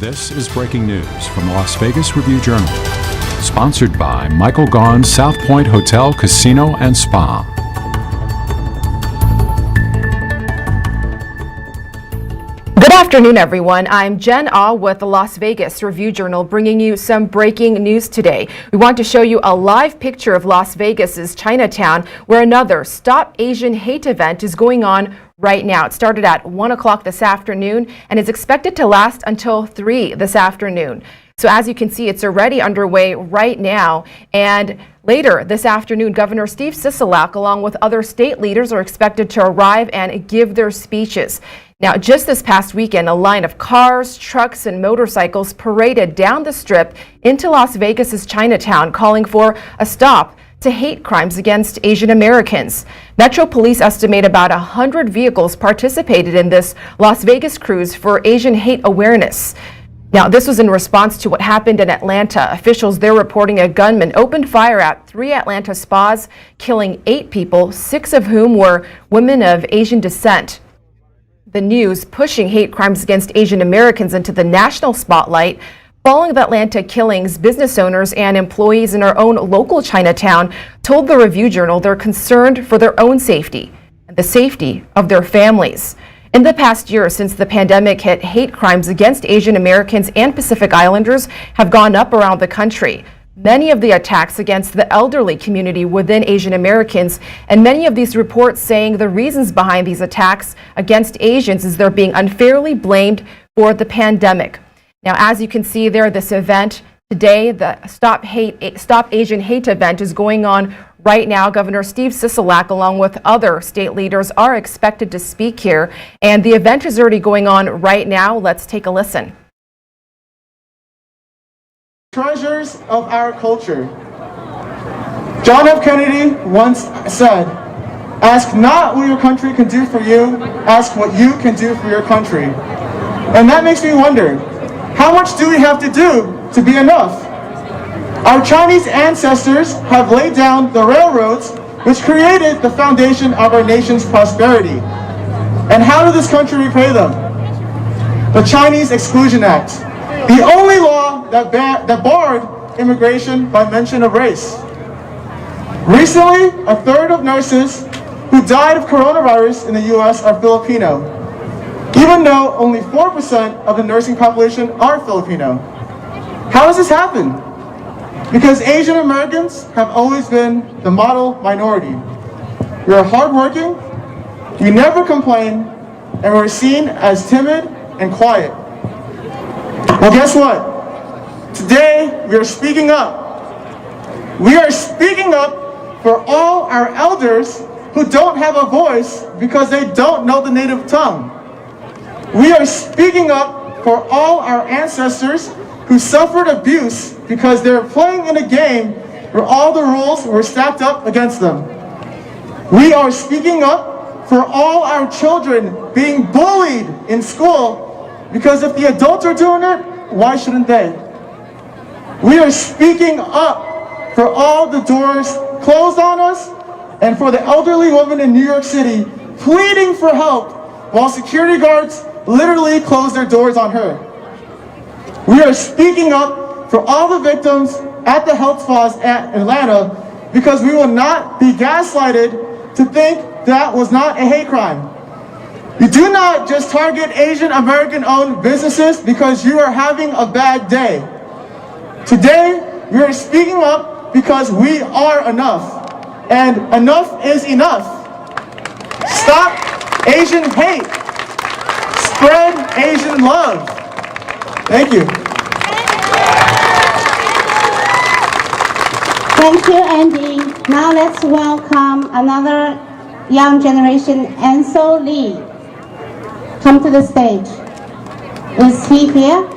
This is breaking news from the Las Vegas Review-Journal, sponsored by Michael Gaughan's South Point Hotel, Casino, and Spa. Good afternoon, everyone. I'm Jen Ah with the Las Vegas Review-Journal, bringing you some breaking news today. We want to show you a live picture of Las Vegas's Chinatown, where another Stop Asian Hate event is going on right now. It started at 1 o'clock this afternoon and is expected to last until 3 this afternoon. So as you can see, it's already underway right now. And later this afternoon, Governor Steve Sisolak, along with other state leaders, are expected to arrive and give their speeches. Now, just this past weekend, a line of cars, trucks, and motorcycles paraded down the strip into Las Vegas's Chinatown, calling for a stop to hate crimes against Asian Americans. Metro Police estimate about 100 vehicles participated in this Las Vegas cruise for Asian hate awareness. Now, this was in response to what happened in Atlanta. Officials there reporting a gunman opened fire at 3 Atlanta spas, killing 8 people, 6 of whom were women of Asian descent. The news pushing hate crimes against Asian Americans into the national spotlight. Following the Atlanta killings, business owners and employees in our own local Chinatown told the Review-Journal they're concerned for their own safety and the safety of their families. In the past year, since the pandemic hit, hate crimes against Asian Americans and Pacific Islanders have gone up around the country. Many of the attacks against the elderly community within Asian Americans, and many of these reports saying the reasons behind these attacks against Asians is they're being unfairly blamed for the pandemic. Now, as you can see there, this event today, the Stop Asian Hate event, is going on right now. Governor Steve Sisolak, along with other state leaders, are expected to speak here, and the event is already going on right now. Let's take a listen. Treasures of our culture. John F. Kennedy once said, "Ask not what your country can do for you, ask what you can do for your country." And that makes me wonder, how much do we have to do to be enough? Our Chinese ancestors have laid down the railroads which created the foundation of our nation's prosperity. And how did this country repay them? The Chinese Exclusion Act, the only law that barred immigration by mention of race. Recently, a third of nurses who died of coronavirus in the U.S. are Filipino, even though only 4% of the nursing population are Filipino. How does this happen? Because Asian Americans have always been the model minority. We are hardworking, we never complain, and we're seen as timid and quiet. Well, guess what? Today, we are speaking up. We are speaking up for all our elders who don't have a voice because they don't know the native tongue. We are speaking up for all our ancestors who suffered abuse because they're playing in a game where all the rules were stacked up against them. We are speaking up for all our children being bullied in school because if the adults are doing it, why shouldn't they? We are speaking up for all the doors closed on us and for the elderly woman in New York City pleading for help while security guards literally close their doors on her. We are speaking up for all the victims at the health spas at Atlanta because we will not be gaslighted to think that was not a hate crime. You do not just target Asian American-owned businesses because you are having a bad day. Today, we are speaking up because we are enough, and enough is enough. Stop Asian hate. Spread Asian love. Thank you. Thank you, Andy. Now let's welcome another young generation, Ansel Lee. Come to the stage. Is he here?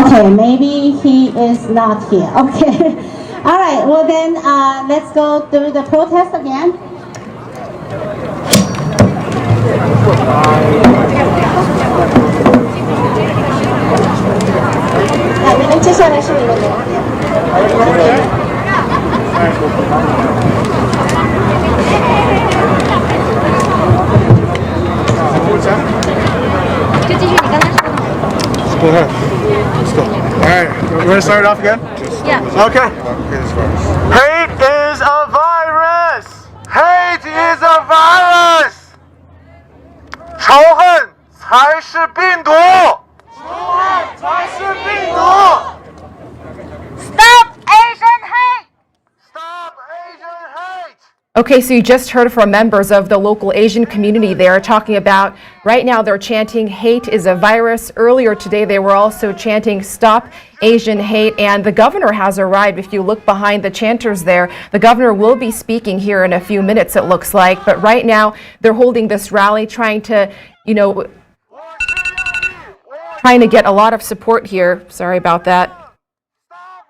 Okay, maybe he is not here. Okay. All right, well then, let's go do the protest again. Go ahead. Let's go. All right. You want to start it off again? Yeah. Okay. Hate is a virus. Hate is a virus. 仇恨才是病毒。仇恨才是病毒。Stop Asian hate! Stop Asian hate. Okay, so you just heard from members of the local Asian community there talking about right now they're chanting hate is a virus. Earlier today they were also chanting stop Asian hate, and the governor has arrived. If you look behind the chanters there, the governor will be speaking here in a few minutes, it looks like. But right now they're holding this rally trying to, trying to get a lot of support here. Sorry about that.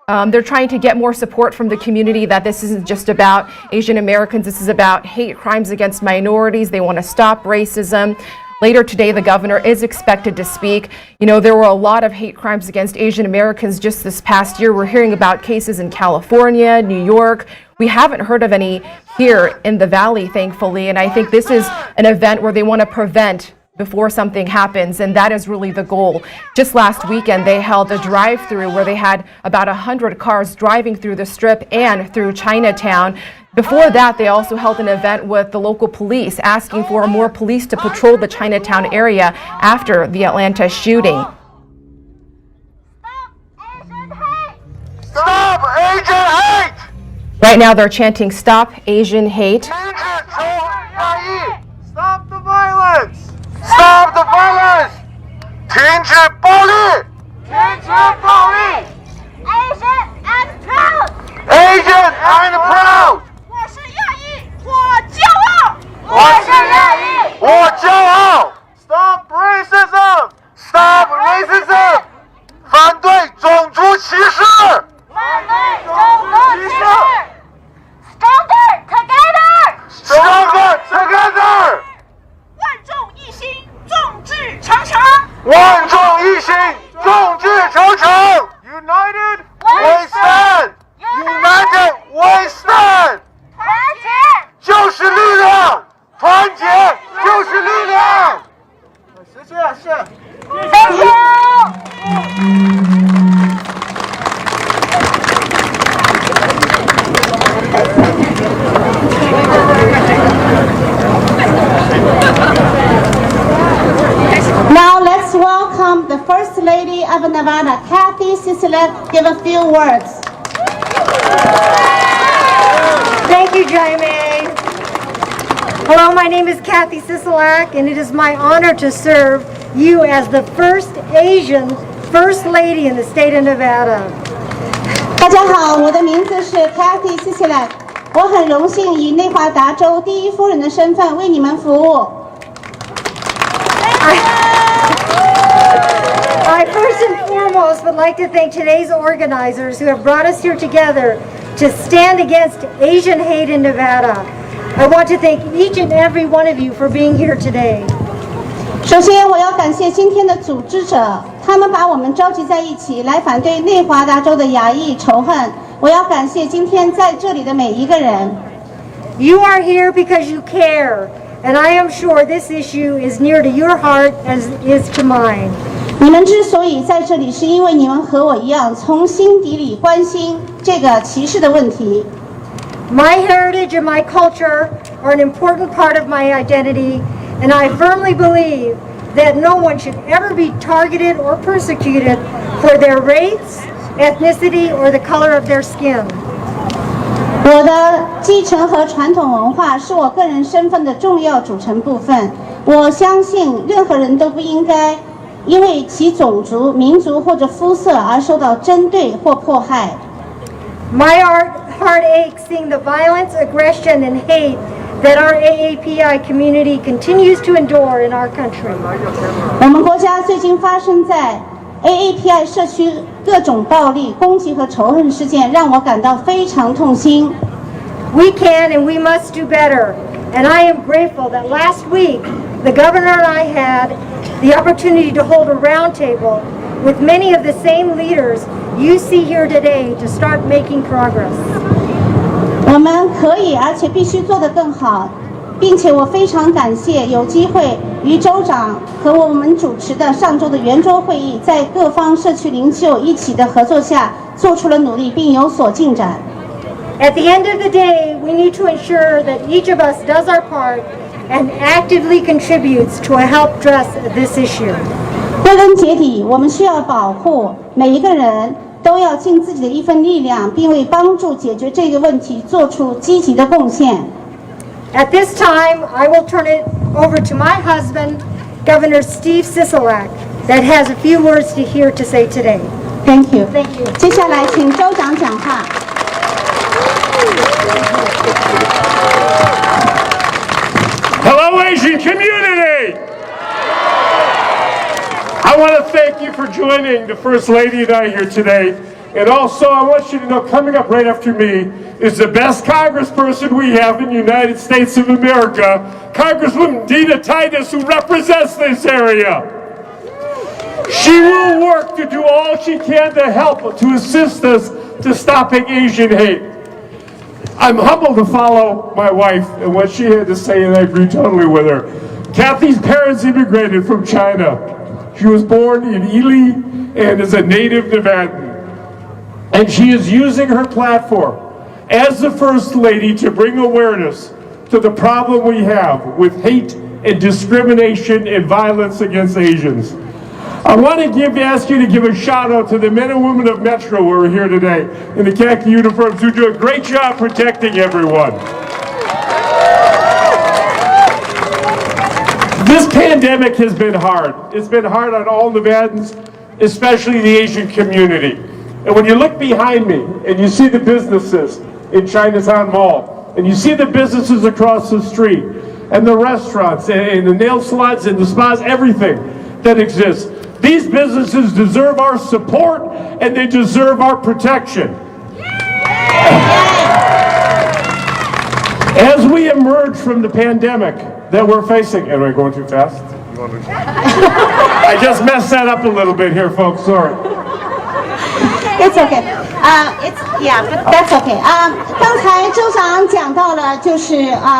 They're trying to get more support from the community that this isn't just about Asian Americans. This is about hate crimes against minorities. They want to stop racism. Later today, the governor is expected to speak. There were a lot of hate crimes against Asian Americans just this past year. We're hearing about cases in California, New York. We haven't heard of any here in the Valley, thankfully. And I think this is an event where they want to prevent before something happens, and that is really the goal. Just last weekend, they held a drive-through where they had about 100 cars driving through the Strip and through Chinatown. Before that, they also held an event with the local police, asking for more police to patrol the Chinatown area after the Atlanta shooting. Stop Asian hate. Right now, they're chanting stop Asian hate. Stop the violence. Stop the violence! 停止暴力！停止暴力 Asian and proud!！Asian and proud！ 我是亚裔，我骄傲！我是亚裔，我骄傲 ！Stop racism! Stop racism! 反对种族歧视！反对种族歧视 ！Stronger together! Stronger together! 万众一心，众志成城。万众一心，众志成城。United we stand. United we stand. 团结就是力量，团结就是力量。谢谢。 Thank you. Now let's welcome the First Lady of Nevada, Kathy Sisolak, give a few words. Thank you, Jaime. Hello, my name is Kathy Sisolak, and it is my honor to serve you as the first Asian First Lady in the state of Nevada. 大家好，我的名字是 Kathy Sisolak， 我很荣幸以内华达州第一夫人的身份为你们服务。I first and foremost would like to thank today's organizers who have brought us here together to stand against Asian hate in Nevada. I want to thank each and every one of you for being here today. 首先，我要感谢今天的组织者，他们把我们召集在一起来反对内华达州的亚裔仇恨。我要感谢今天在这里的每一个人。You are here because you care, and I am sure this issue is near to your heart as it is to mine. 你们之所以在这里，是因为你们和我一样，从心底里关心这个歧视的问题。My heritage and my culture are an important part of my identity, and I firmly believe that no one should ever be targeted or persecuted for their race, ethnicity, or the color of their skin. 我的继承和传统文化是我个人身份的重要组成部分。我相信任何人都不应该因为其种族、民族或者肤色而受到针对或迫害。My heart aches seeing the violence, aggression, and hate that our AAPI community continues to endure in our country. 我们国家最近发生在 AAPI 社区各种暴力、攻击和仇恨事件，让我感到非常痛心。We can and we must do better, and I am grateful that last week the governor and I had the opportunity to hold a roundtable with many of the same leaders you see here today to start making progress. 我们可以，而且必须做得更好。并且我非常感谢有机会与州长和我们主持的上周的圆桌会议，在各方社区领袖一起的合作下，做出了努力并有所进展。At the end of the day, we need to ensure that each of us does our part and actively contributes to help address this issue. 归根结底，我们需要保护每一个人都要尽自己的一份力量，并为帮助解决这个问题做出积极的贡献。At this time, I will turn it over to my husband, Governor Steve Sisolak, that has a few words to say today. Thank you. Thank you. 接下来请州长讲话。Hello, Asian community! I want to thank you for joining the First Lady and I here today. And also, I want you to know, coming up right after me is the best congressperson we have in the United States of America, Congresswoman Dina Titus, who represents this area. She will work to do all she can to help, to assist us to stopping Asian hate. I'm humbled to follow my wife and what she had to say, and I agree totally with her. Kathy's parents immigrated from China. She was born in Ely and is a native Nevadan. And she is using her platform as the First Lady to bring awareness to the problem we have with hate and discrimination and violence against Asians. I want to ask you to give a shout out to the men and women of Metro who are here today in the khaki uniforms who do a great job protecting everyone. This pandemic has been hard. It's been hard on all Nevadans, especially the Asian community. And when you look behind me and you see the businesses in Chinatown Mall, and you see the businesses across the street, and the restaurants, and the nail salons, and the spas, everything that exists, these businesses deserve our support, and they deserve our protection. As we emerge from the pandemic that we're facing, am I going too fast? I just messed that up a little bit here, folks, sorry. It's okay. But that's okay. 刚才州长讲到了，就是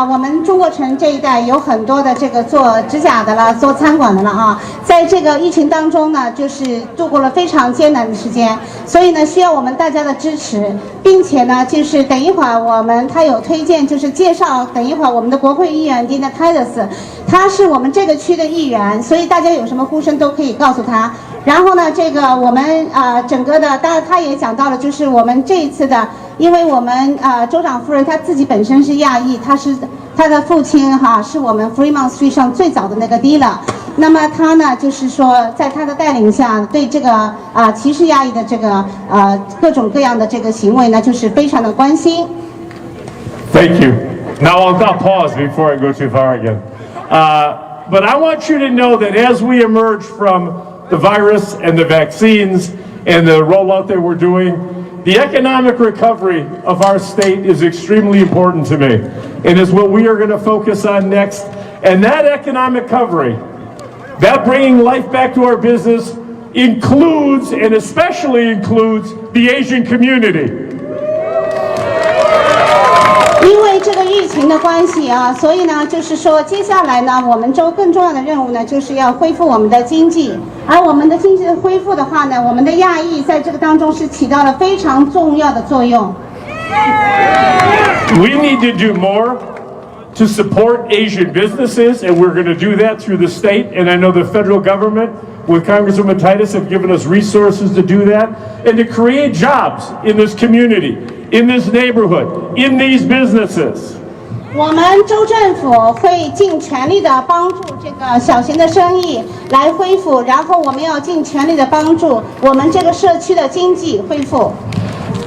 我们中国城这一带有很多的这个做指甲的了，做餐馆的了啊，在这个疫情当中呢，就是度过了非常艰难的时间，所以呢，需要我们大家的支持，并且呢，就是等一会儿他有推荐，就是介绍，等一会儿我们的国会议员 Dina Titus， 他是我们这个区的议员，所以大家有什么呼声都可以告诉他。然后呢，这个我们整个的，当然他也讲到了，就是我们这一次的，因为我们州长夫人她自己本身是亚裔，她的父亲是我们 Fremont Street 上最早的那个 dealer， 那么他呢就是说，在他的带领下，对这个歧视亚裔的这个各种各样的这个行为呢，就是非常的关心。Thank you. Now I'll pause before I go too far again. But I want you to know that as we emerge from the virus and the vaccines and the rollout that we're doing, the economic recovery of our state is extremely important to me, and is what we are going to focus on next. And that economic recovery, that bringing life back to our business, includes and especially includes the Asian community. 因为这个疫情的关系所以呢，就是说接下来呢，我们州更重要的任务呢，就是要恢复我们的经济。而我们的经济恢复的话呢，我们的亚裔在这个当中是起到了非常重要的作用。We need to do more to support Asian businesses, and we're going to do that through the state. And I know the federal government, with Congresswoman Titus, have given us resources to do that, and to create jobs in this community, in this neighborhood, in these businesses. 我们州政府会尽全力的帮助这个小型的生意来恢复，然后我们要尽全力的帮助我们这个社区的经济恢复。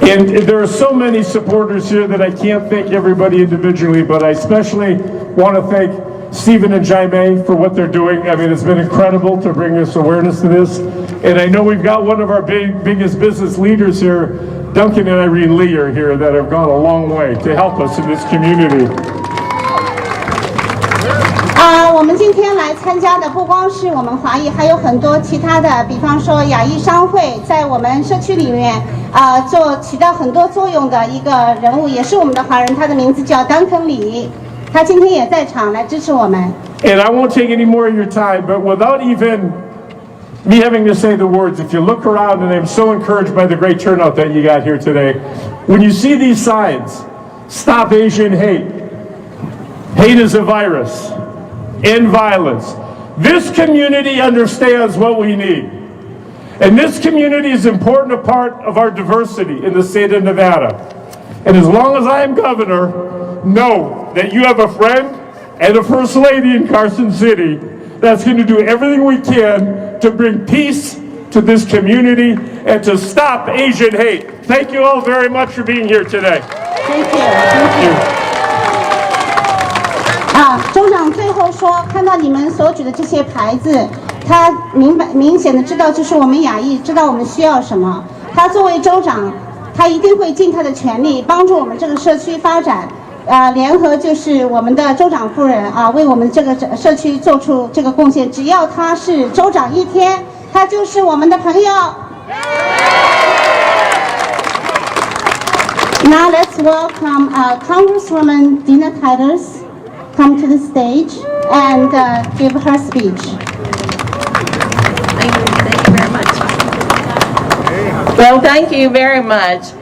And there are so many supporters here that I can't thank everybody individually, but I especially want to thank Stephen and Jaime for what they're doing. I mean, it's been incredible to bring us awareness to this. And I know we've got one of our biggest business leaders here, Duncan and Irene Lee are here, that have gone a long way to help us in this community. 我们今天来参加的不光是我们华裔，还有很多其他的，比方说亚裔商会，在我们社区里面起到很多作用的一个人物，也是我们的华人，他的名字叫 Duncan 李。他今天也在场来支持我们。And I won't take any more of your time, but without even me having to say the words, if you look around, and I'm so encouraged by the great turnout that you got here today, when you see these signs, stop Asian hate, hate is a virus, end violence, this community understands what we need. And this community is an important part of our diversity in the state of Nevada. And as long as I am governor, know that you have a friend and a first lady in Carson City that's going to do everything we can to bring peace to this community and to stop Asian hate. Thank you all very much for being here today. Thank you. Thank you. 州长最后说，看到你们所举的这些牌子，他明显的知道就是我们亚裔知道我们需要什么。他作为州长，他一定会尽他的全力帮助我们这个社区发展。联合就是我们的州长夫人为我们这个社区做出这个贡献。只要他是州长一天，他就是我们的朋友。Now let's welcome Congresswoman Dina Titus come to the stage and give her speech. Thank you very much. Well, thank you very much.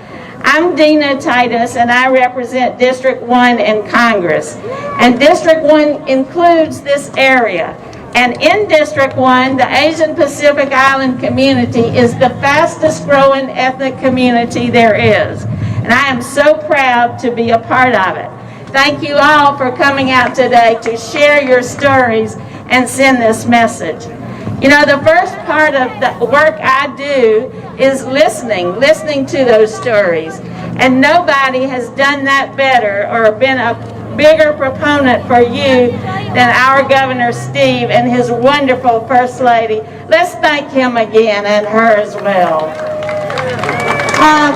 I'm Dina Titus, and I represent District 1 in Congress. And District 1 includes this area. And in District 1, the Asian Pacific Island community is the fastest growing ethnic community there is. And I am so proud to be a part of it. Thank you all for coming out today to share your stories and send this message. You know, the first part of the work I do is listening to those stories. And nobody has done that better or been a bigger proponent for you than our Governor Steve and his wonderful First Lady. Let's thank him again and her as well.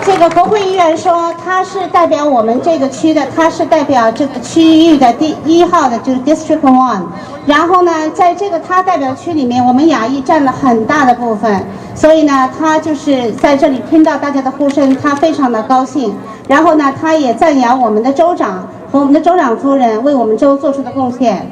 这个国会议员说他是代表我们这个区的，他是代表这个区域的第1号的，就是 District 1。然后呢，在这个他代表区里面，我们亚裔占了很大的部分，所以呢，他就是在这里听到大家的呼声，他非常的高兴。然后呢，他也赞扬我们的州长和我们的州长夫人为我们州做出的贡献。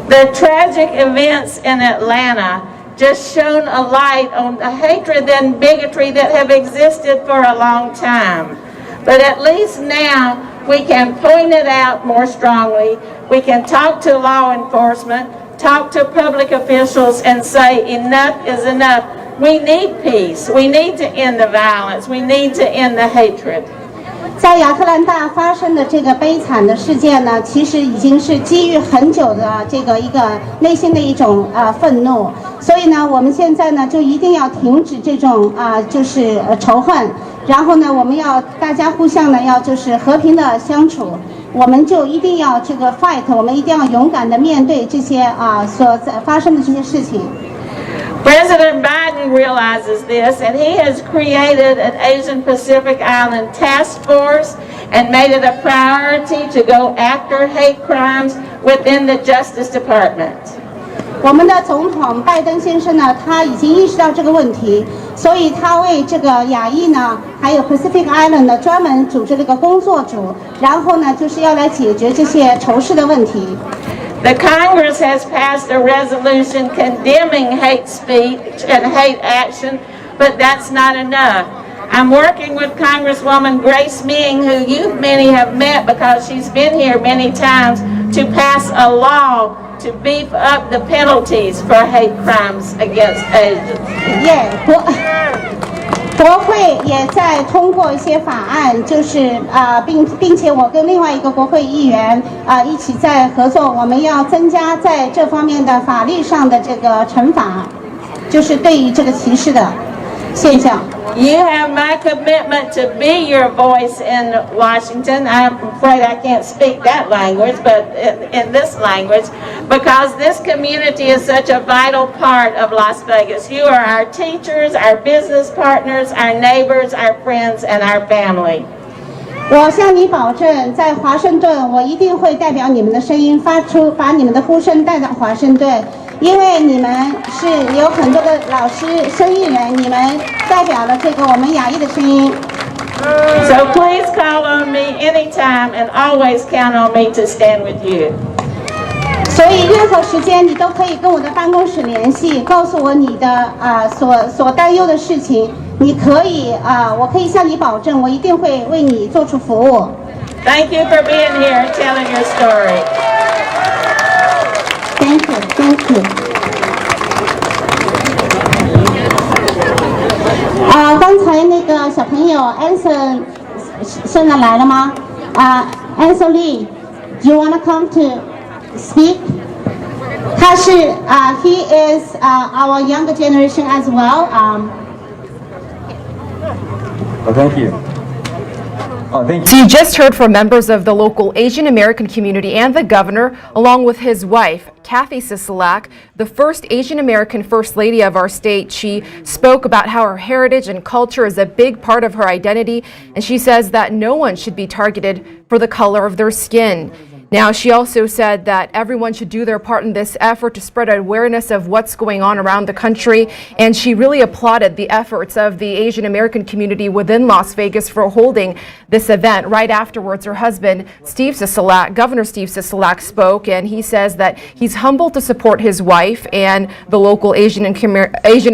The tragic events in Atlanta just shone a light on the hatred and bigotry that have existed for a long time. But at least now we can point it out more strongly. We can talk to law enforcement, talk to public officials and say enough is enough. We need peace. We need to end the violence. We need to end the hatred. 在亚特兰大发生的这个悲惨的事件呢，其实已经是积郁很久的这个一个内心的一种愤怒，所以呢，我们现在呢就一定要停止这种就是仇恨，然后呢，我们要大家互相呢要就是和平的相处，我们就一定要这个 fight， 我们一定要勇敢的面对这些所发生的这些事情。President Biden realizes this, and he has created an Asian Pacific Island task force and made it a priority to go after hate crimes within the Justice Department. 我们的总统拜登先生呢，他已经意识到这个问题，所以他为这个亚裔呢，还有 Pacific Island 呢，专门组织了一个工作组，然后呢，就是要来解决这些仇视的问题。The Congress has passed a resolution condemning hate speech and hate action, but that's not enough. I'm working with Congresswoman Grace Ming, who many have met because she's been here many times, to pass a law to beef up the penalties for hate crimes against Asians. 国会也在通过一些法案，就是并且我跟另外一个国会议员一起在合作，我们要增加在这方面的法律上的这个惩罚，就是对于这个歧视的现象。You have my commitment to be your voice in Washington. I'm afraid I can't speak that language, but in this language, because this community is such a vital part of Las Vegas. You are our teachers, our business partners, our neighbors, our friends, and our family. 我向你保证，在华盛顿，我一定会代表你们的声音把你们的呼声带到华盛顿。因为你们是有很多的老师、生意人，你们代表了这个我们亚裔的声音。So please call on me anytime and always count on me to stand with you. 所以任何时间你都可以跟我的办公室联系，告诉我你的所担忧的事情。你可以我可以向你保证，我一定会为你做出服务。Thank you for being here and telling your story. Thank you, thank you. 刚才那个小朋友 Anson 现在来了吗？Anson Lee, do you wanna come to speak? 他是he is our younger generation as well. Thank you. Thank you. So you just heard from members of the local Asian American community and the governor, along with his wife, Kathy Sisolak, the first Asian American First Lady of our state. She spoke about how her heritage and culture is a big part of her identity, and she says that no one should be targeted for the color of their skin. Now, she also said that everyone should do their part in this effort to spread awareness of what's going on around the country, and she really applauded the efforts of the Asian American community within Las Vegas for holding this event. Right afterwards, her husband, Steve Sisolak, Governor Steve Sisolak, spoke, and he says that he's humbled to support his wife and the local Asian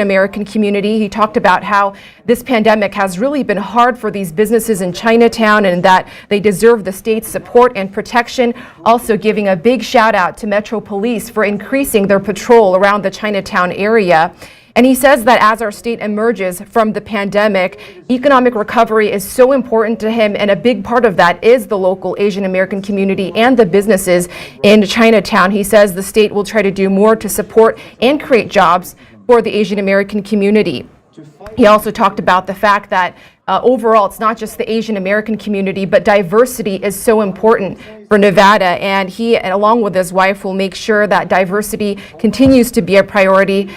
American community. He talked about how this pandemic has really been hard for these businesses in Chinatown and that they deserve the state's support and protection. Also giving a big shout out to Metro Police for increasing their patrol around the Chinatown area. And he says that as our state emerges from the pandemic, economic recovery is so important to him, and a big part of that is the local Asian American community and the businesses in Chinatown. He says the state will try to do more to support and create jobs for the Asian American community. He also talked about the fact that overall, it's not just the Asian American community, but diversity is so important for Nevada. And he, along with his wife, will make sure that diversity continues to be a priority.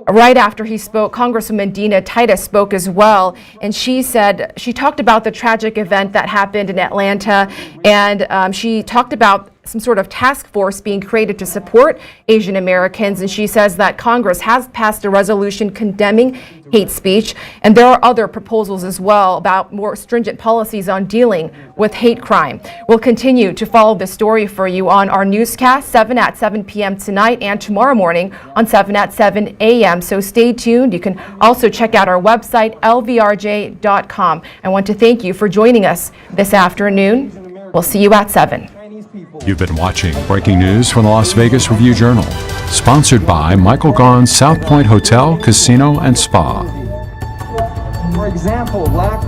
Right after he spoke, Congresswoman Dina Titus spoke as well, and she said, she talked about the tragic event that happened in Atlanta, and she talked about some sort of task force being created to support Asian Americans, and she says that Congress has passed a resolution condemning hate speech, and there are other proposals as well about more stringent policies on dealing with hate crime. We'll continue to follow this story for you on our newscast, 7 at 7 p.m. tonight and tomorrow morning on 7 at 7 a.m. So stay tuned. You can also check out our website, lvrj.com. I want to thank you for joining us this afternoon. We'll see you at 7. You've been watching breaking news from the Las Vegas Review-Journal, sponsored by Michael Gaughan's South Point Hotel, Casino, and Spa. For example,